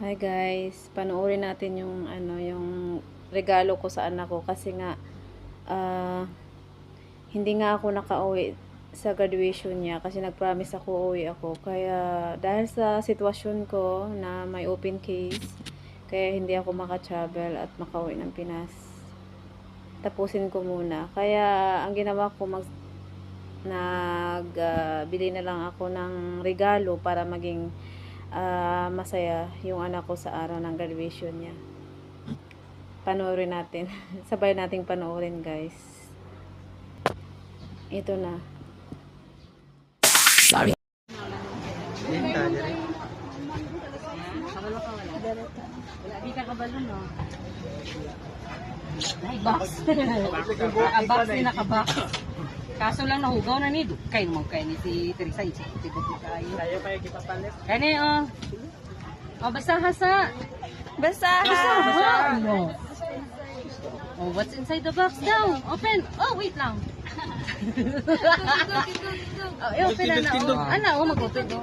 Hi guys, panoorin natin yung yung regalo ko sa anak ko kasi nga hindi nga ako nakauwi sa graduation niya kasi nag-promise ako uwi ako. Kaya dahil sa sitwasyon ko na may open case, kaya hindi ako maka-travel at makauwi ng Pinas. Tapusin ko muna. Kaya ang ginawa ko bili na lang ako ng regalo para maging masaya yung anak ko sa araw ng graduation niya. Panoorin natin. Sabay nating panoorin, guys. Ito na. Sorry. Wala, di ka kabalo, no? Ay, box. Box din naka-box. Kaso lang nahugaw na ni Dukay naman kayo ni si Teresa. Tayo kayo kipapalit. Kani, oh. Oh, basta hasa. Basta! No. Oh, what's inside the box daw? Open. Oh, wait lang. Oh, open na na. Oh, ana, oh, mag-open. Oh.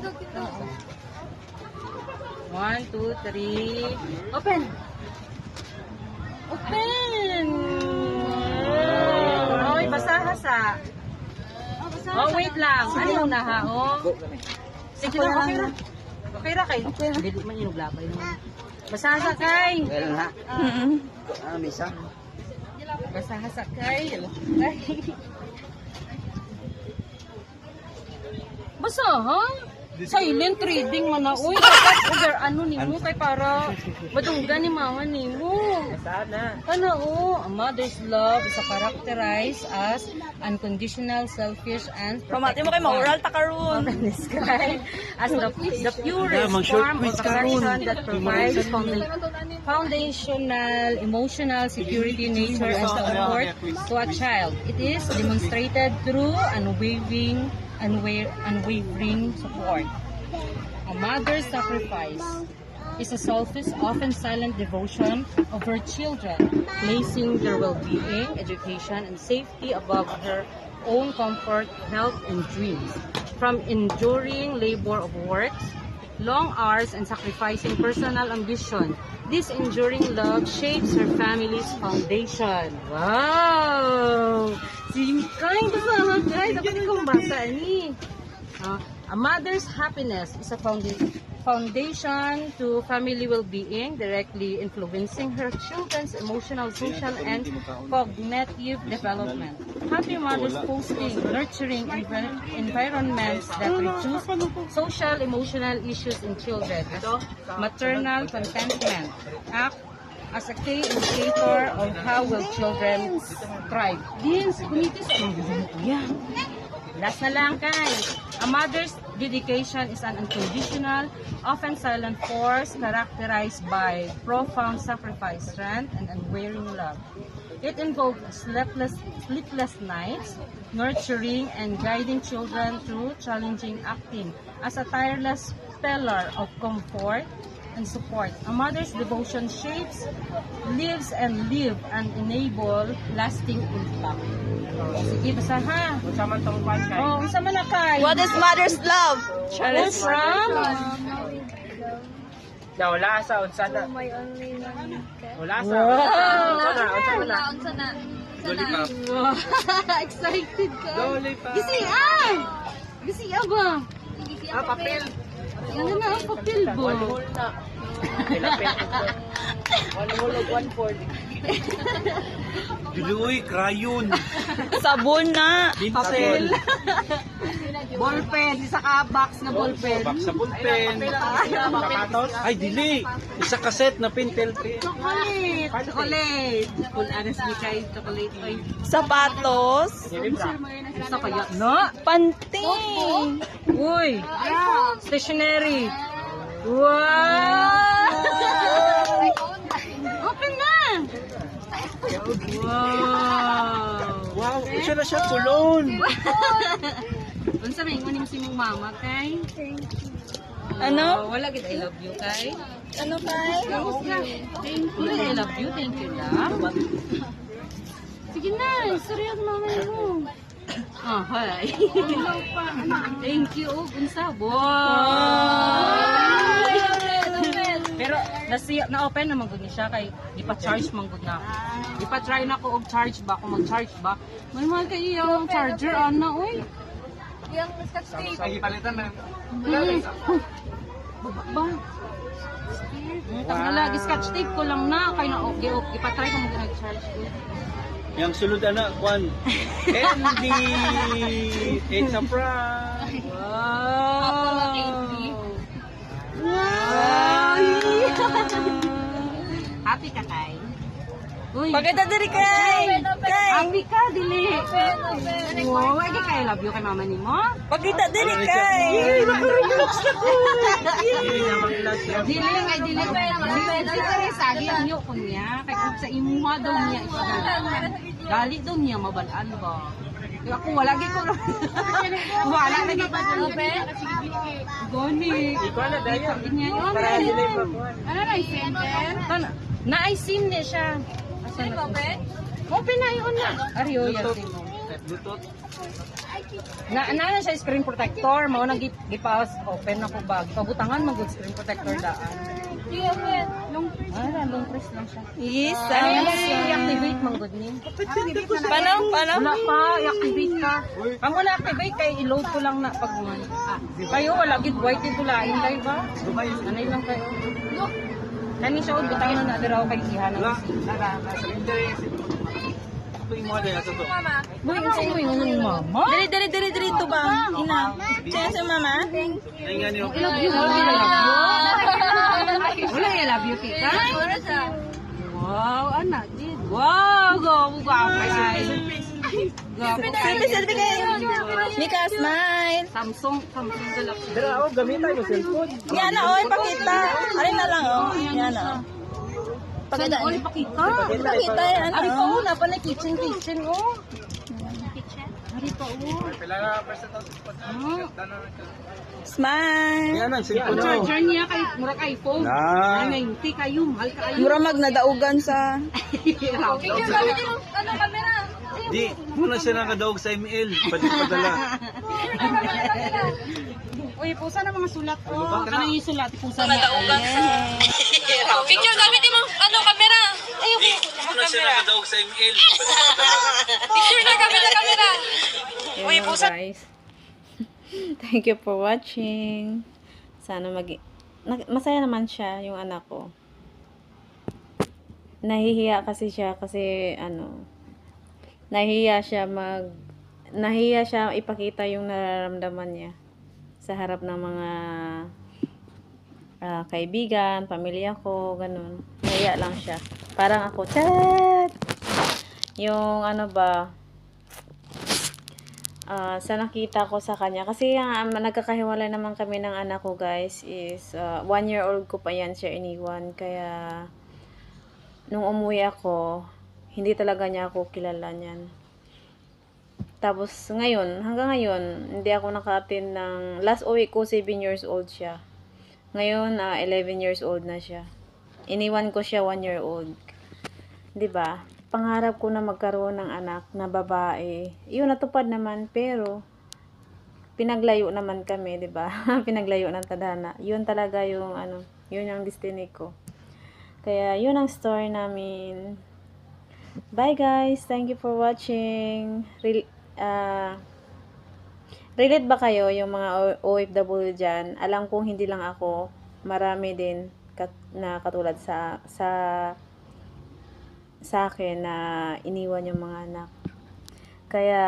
1, 2, 3. Open. Open. Oy, basa hasa. Oh, wait lang. Ano yung naha, oh? Sige na, okay ra. Okay ra kay. Dili man inuglabay mo. Basa hasa kay. Well ha. Misa. Basa hasa kay. Basa, ha? Silent reading man na. Uy, dapat over ano ni mo kay para madunggan ni mama ni mo. Sana. Ano, a mother's love is characterized as unconditional, selfish, and Pamati mo kay ma-oral ta karon. described as the purest form of affection that provides foundational emotional security, nature, and support to a child. It is demonstrated through unwavering support. A mother's sacrifice is a selfish, often silent devotion of her children, placing their well-being, education, and safety above her own comfort, health, and dreams. From enduring labor of works, long hours, and sacrificing personal ambition, this enduring love shapes her family's foundation. Wow! Singkay, basta nga guys. Dapat ikaw basa ni. A mother's happiness is a foundation to family well-being, directly influencing her children's emotional, social, and cognitive development. Happy mothers fostering nurturing environments that reduce social, emotional issues in children. Maternal contentment act as a key indicator of how will children thrive. This, yeah. Last na lang kay. A mother's dedication is an unconditional, often silent force characterized by profound sacrifice, strength, and unwavering love. It involves sleepless nights, nurturing and guiding children through challenging acting as a tireless pillar of comfort and support. A mother's devotion shapes, lives, and enable lasting impact. Sige, basta ha. Unsa man tong kwan kay? Oh, unsa man na kay? What is mother's love? What's from? Wala sa unsa na. Wala sa. Unsa na? Excited ka. Gisian! Gisian ba? Papel. Yan na ang papel ba? Diluy, crayon. Sabon na. Papel. Ballpen, isa ka box na ballpen. Box sa ballpen. Ay, dili. Isa kaset na pentel pen. Chocolate! Chocolate! Kung anas ni kay chocolate oy. Sapatos. Isa kaya? No? Panting. Uy! Stationery! Wow! Open na! Wow! Wow, isa na siya kulon. Unsa may ingon si mong mama kay? Ano? Wala gid I love you kay. Ano kay? Thank you. I love you. Thank you lang. Sige na, sorry ang mama mo. Ah, hi. Thank you. Unsa? Wow! Pero na open na magud ni siya kay ipa-charge man gud na. Ipa-try na ko og charge ba kung mag-charge ba. May mga kay yung charger ana oy. Yung scotch tape. Ay, palitan na. Ba? Tama lagi scotch tape ko lang na kay na okay ipa-try ko mag nag-charge ko. Yang sulod ana kwan. ND it's a prank. Happy ka kay? Uy. Pagkita diri kay. Happy ka dili. Wow, ay kay love you kay mama nimo. Pagkita diri kay. Dili ay dili. Dili sagi ang yo kun niya kay kung sa imo daw niya gali daw niya mabalaan ba. Kaya ako wala gyud ko. Wala na gyud pa Goni. Ikaw na dayo. Para dili pa kwan. Ano na center? Na-sim niya siya. Asan na? Open na yun na. Ariyo yan. Bluetooth. Na siya screen protector. Mao na gipaos. Open na ko ba. Pabutangan mag screen protector daan. Long press lang siya. Yes. Ano yung i-activate mang good ni? Paano? Wala pa, i-activate ka. Ang wala activate kay i-load ko lang na pag kayo wala gid white ito lain kayo ba? Anay lang kayo. Kani siya og butang na diraw kay ihanan. Ito yung mga dahil sa to. Boy, ang sa'yo yung ni mama? Diri to ba? Ina. Siya sa mama? Ay nga niyo. I love you. I love you. Wala I love you, Tika? Wow, anak, Jid. Wow, go, Selfie kay. Mika, smile. Samsung Galaxy. Dara oh, gamitan mo cellphone. Yan na, oy, pakita. Alin na lang, oh. Yan na. Pakita. Oy, pakita. Pakita, yan. Ari pa, oh, napa na kitchen, oh. Ari pa, oh. Kailangan first ito. Smile. Yan ang Ang cellphone mo. charger niya kay murag iPhone. Na. Ay, 90 kayo, mahal kayo. Mura magnadaugan sa... Di, muna siya nakadaog sa email. Padala. Uy, pusa na mga sulat ko. Kanang yung sulat, pusa na. Picture gamit mo. Ano, camera? Di, muna siya nakadaog sa email. Picture na gamit na camera. Yun lang, guys. Thank you for watching. Sana masaya naman siya, yung anak ko. Nahihiya kasi siya kasi nahihiya siya ipakita yung nararamdaman niya sa harap ng mga kaibigan, pamilya ko, ganun. Nahihiya lang siya. Parang ako, chat! Yung sa nakita ko sa kanya. Kasi nagkakahiwalay naman kami ng anak ko, guys, is 1-year-old ko pa yan siya iniwan. Kaya, nung umuwi ako, hindi talaga niya ako kilala niyan. Tapos, hanggang ngayon, hindi ako naka-attend ng, last uwi ko, 7 years old siya. Ngayon, 11 years old na siya. Iniwan ko siya 1-year-old. 'Di ba? Pangarap ko na magkaroon ng anak na babae. Yun, natupad naman, pero pinaglayo naman kami, 'di ba? Pinaglayo ng tadhana. Yun talaga yung yun ang destiny ko. Kaya yun ang story namin. Bye guys, thank you for watching. Relate ba kayo yung mga OFW dyan? Alam kong hindi lang ako, marami din na katulad sa akin na iniwan yung mga anak. Kaya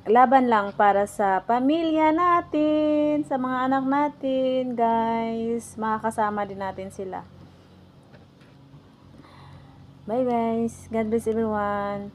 laban lang para sa pamilya natin, sa mga anak natin, guys. Makakasama din natin sila. Bye guys. God bless everyone.